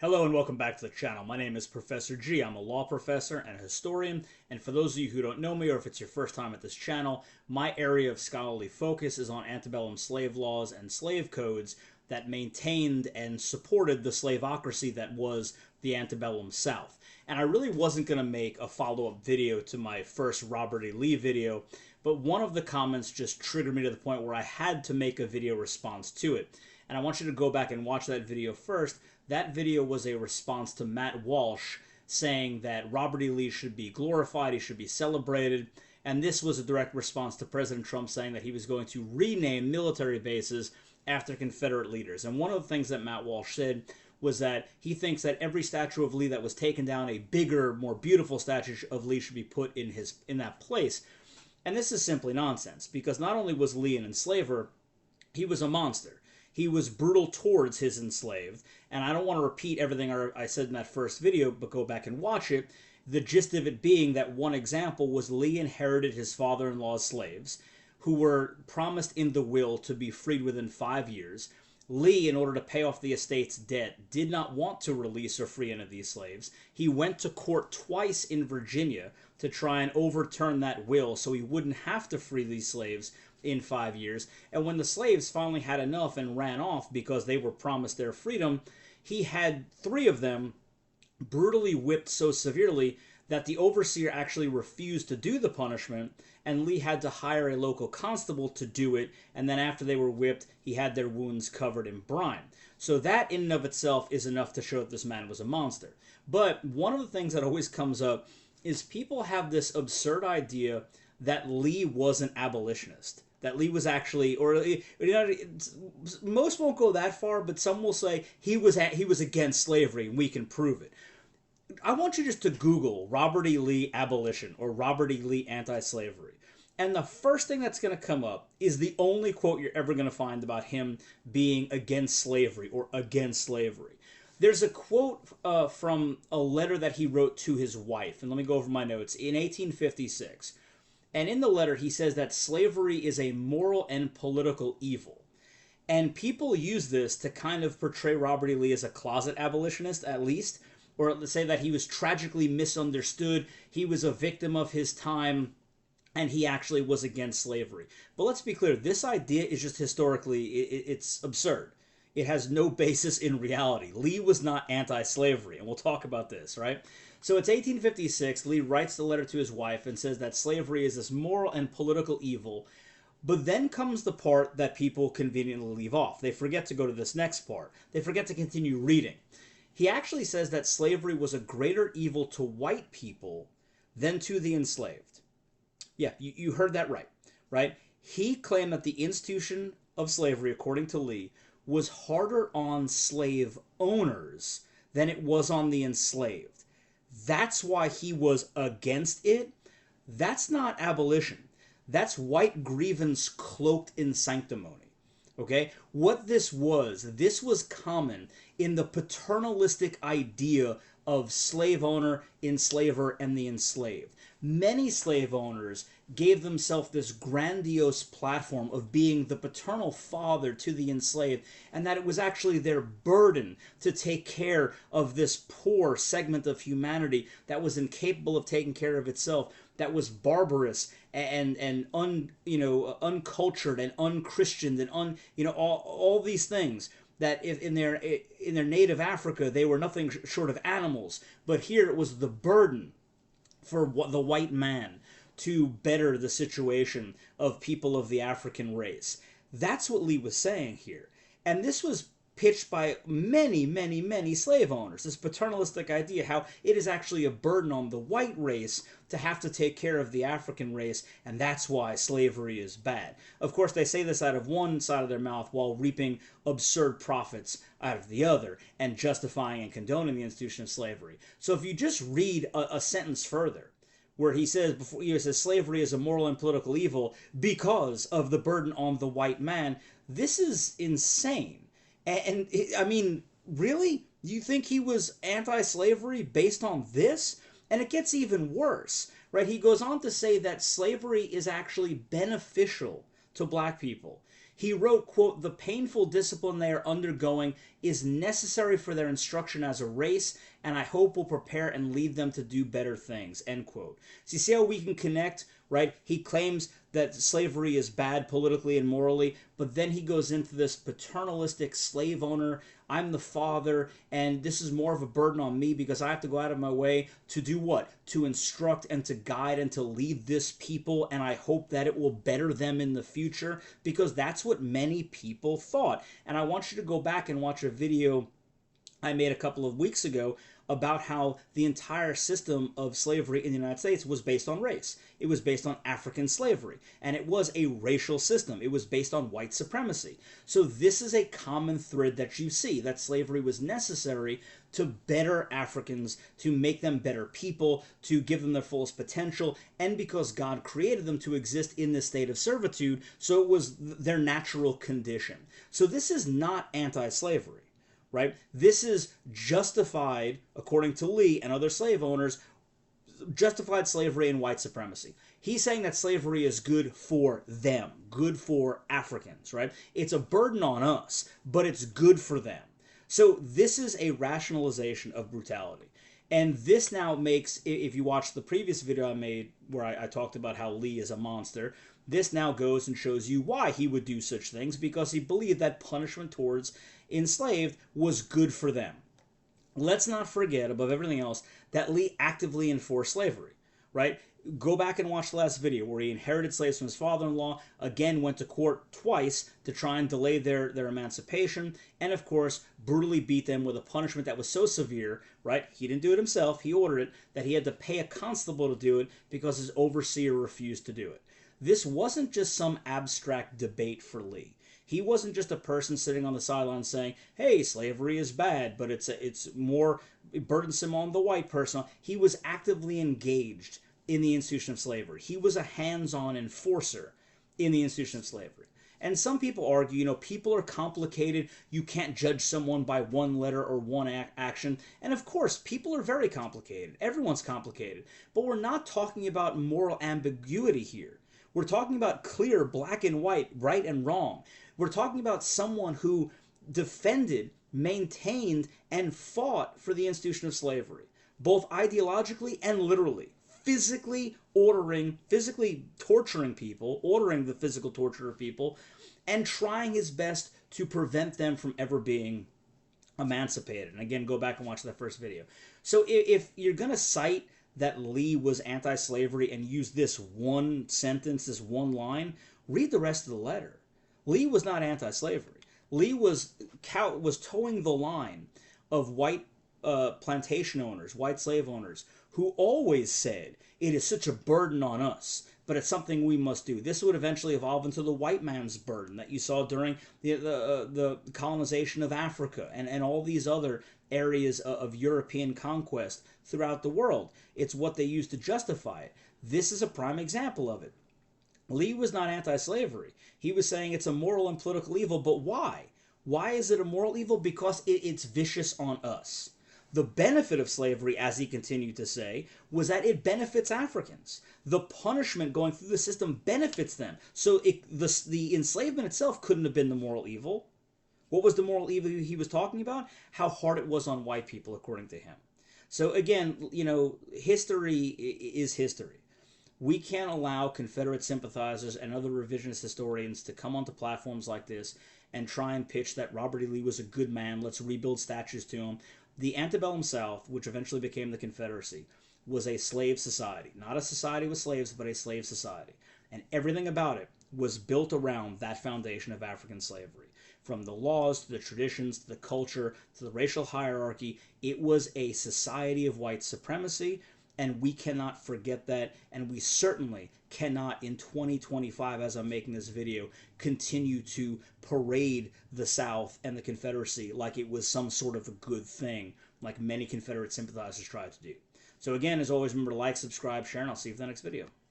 Hello and welcome back to the channel. My name is Professor G. I'm a law professor and a historian, and for those of you who don't know me or if it's your first time at this channel, my area of scholarly focus is on antebellum slave laws and slave codes that maintained and supported the slaveocracy that was the antebellum South. And I really wasn't going to make a follow-up video to my first Robert E. Lee video, but one of the comments just triggered me to the point where I had to make a video response to it. And I want you to go back and watch that video first. That video was a response to Matt Walsh saying that Robert E. Lee should be glorified, he should be celebrated, and this was a direct response to President Trump saying that he was going to rename military bases after Confederate leaders. And one of the things that Matt Walsh said was that he thinks that every statue of Lee that was taken down, a bigger, more beautiful statue of Lee should be put in that place. And this is simply nonsense, because not only was Lee an enslaver, he was a monster. He was brutal towards his enslaved, and I don't want to repeat everything I said in that first video, but go back and watch it. The gist of it being that one example was Lee inherited his father-in-law's slaves, who were promised in the will to be freed within 5 years. Lee, in order to pay off the estate's debt, did not want to release or free any of these slaves. He went to court twice in Virginia to try and overturn that will so he wouldn't have to free these slaves in 5 years. And when the slaves finally had enough and ran off because they were promised their freedom, he had 3 of them brutally whipped so severely that the overseer actually refused to do the punishment, and Lee had to hire a local constable to do it, and then after they were whipped, he had their wounds covered in brine. So that in and of itself is enough to show that this man was a monster. But one of the things that always comes up is people have this absurd idea that Lee was an abolitionist. That Lee was actually, or you know, most won't go that far, but some will say he was against slavery, and we can prove it. I want you just to Google Robert E. Lee abolition or Robert E. Lee anti-slavery. And the first thing that's going to come up is the only quote you're ever going to find about him being against slavery or against slavery. There's a quote from a letter that he wrote to his wife, and let me go over my notes, in 1856. And in the letter, he says that slavery is a moral and political evil. And people use this to kind of portray Robert E. Lee as a closet abolitionist, at least, or to say that he was tragically misunderstood, he was a victim of his time, and he actually was against slavery. But let's be clear, this idea is just historically, it's absurd. It has no basis in reality. Lee was not anti-slavery, and we'll talk about this, right? So it's 1856, Lee writes the letter to his wife and says that slavery is this moral and political evil, but then comes the part that people conveniently leave off. They forget to go to this next part. They forget to continue reading. He actually says that slavery was a greater evil to white people than to the enslaved. Yeah, you heard that right? He claimed that the institution of slavery, according to Lee, was harder on slave owners than it was on the enslaved. That's why he was against it. That's not abolition. That's white grievance cloaked in sanctimony. Okay? What this was common in the paternalistic idea of slave owner, enslaver, and the enslaved. Many slave owners gave themselves this grandiose platform of being the paternal father to the enslaved, and that it was actually their burden to take care of this poor segment of humanity that was incapable of taking care of itself, that was barbarous and uncultured and unchristian and all these things. That in their native Africa they were nothing short of animals, but here it was the burden for the white man to better the situation of people of the African race. That's what Lee was saying here, and this was pitched by many slave owners, this paternalistic idea how it is actually a burden on the white race to have to take care of the African race, and that's why slavery is bad. Of course, they say this out of one side of their mouth while reaping absurd profits out of the other and justifying and condoning the institution of slavery. So if you just read a sentence further, where he says slavery is a moral and political evil because of the burden on the white man, this is insane. And I mean, really? You think he was anti-slavery based on this? And it gets even worse, right? He goes on to say that slavery is actually beneficial to black people. He wrote, quote, "The painful discipline they are undergoing is necessary for their instruction as a race, and I hope will prepare and lead them to do better things," end quote. So you see how we can connect, right? He claims that slavery is bad politically and morally, but then he goes into this paternalistic slave owner, I'm the father, and this is more of a burden on me because I have to go out of my way to do what? To instruct and to guide and to lead this people, and I hope that it will better them in the future, because that's what many people thought. And I want you to go back and watch a video I made a couple of weeks ago about how the entire system of slavery in the United States was based on race. It was based on African slavery, and it was a racial system. It was based on white supremacy. So this is a common thread that you see, that slavery was necessary to better Africans, to make them better people, to give them their fullest potential, and because God created them to exist in this state of servitude, so it was their natural condition. So this is not anti-slavery. Right? This is justified, according to Lee and other slave owners, justified slavery and white supremacy. He's saying that slavery is good for them, good for Africans, right? It's a burden on us, but it's good for them. So this is a rationalization of brutality. And this now makes, if you watch the previous video I made where I talked about how Lee is a monster, this now goes and shows you why he would do such things, because he believed that punishment towards enslaved was good for them. Let's not forget, above everything else, that Lee actively enforced slavery, right? Go back and watch the last video where he inherited slaves from his father-in-law, again went to court twice to try and delay their emancipation, and of course brutally beat them with a punishment that was so severe, right? He didn't do it himself, he ordered it, that he had to pay a constable to do it because his overseer refused to do it. This wasn't just some abstract debate for Lee. He wasn't just a person sitting on the sidelines saying, hey, slavery is bad, but it's more burdensome on the white person. He was actively engaged in the institution of slavery. He was a hands-on enforcer in the institution of slavery. And some people argue, people are complicated. You can't judge someone by one letter or one action. And of course, people are very complicated. Everyone's complicated. But we're not talking about moral ambiguity here. We're talking about clear black and white, right and wrong. We're talking about someone who defended, maintained, and fought for the institution of slavery, both ideologically and literally, physically torturing people, ordering the physical torture of people, and trying his best to prevent them from ever being emancipated. And again, go back and watch that first video. So if you're going to cite that Lee was anti-slavery and use this one sentence, this one line, read the rest of the letter. Lee was not anti-slavery. Lee was towing the line of white plantation owners, white slave owners, who always said, it is such a burden on us, but it's something we must do. This would eventually evolve into the white man's burden that you saw during the colonization of Africa and all these other areas of European conquest throughout the world. It's what they used to justify it. This is a prime example of it. Lee was not anti-slavery. He was saying it's a moral and political evil, but why? Why is it a moral evil? Because it's vicious on us. The benefit of slavery, as he continued to say, was that it benefits Africans. The punishment going through the system benefits them. So the enslavement itself couldn't have been the moral evil. What was the moral evil he was talking about? How hard it was on white people, according to him. So again, history is history. We can't allow Confederate sympathizers and other revisionist historians to come onto platforms like this and try and pitch that Robert E. Lee was a good man, let's rebuild statues to him. The antebellum South, which eventually became the Confederacy, was a slave society. Not a society with slaves, but a slave society. And everything about it was built around that foundation of African slavery. From the laws, to the traditions, to the culture, to the racial hierarchy, it was a society of white supremacy, and we cannot forget that, and we certainly cannot in 2025, as I'm making this video, continue to parade the South and the Confederacy like it was some sort of a good thing, like many Confederate sympathizers tried to do. So again, as always, remember to like, subscribe, share, and I'll see you for the next video.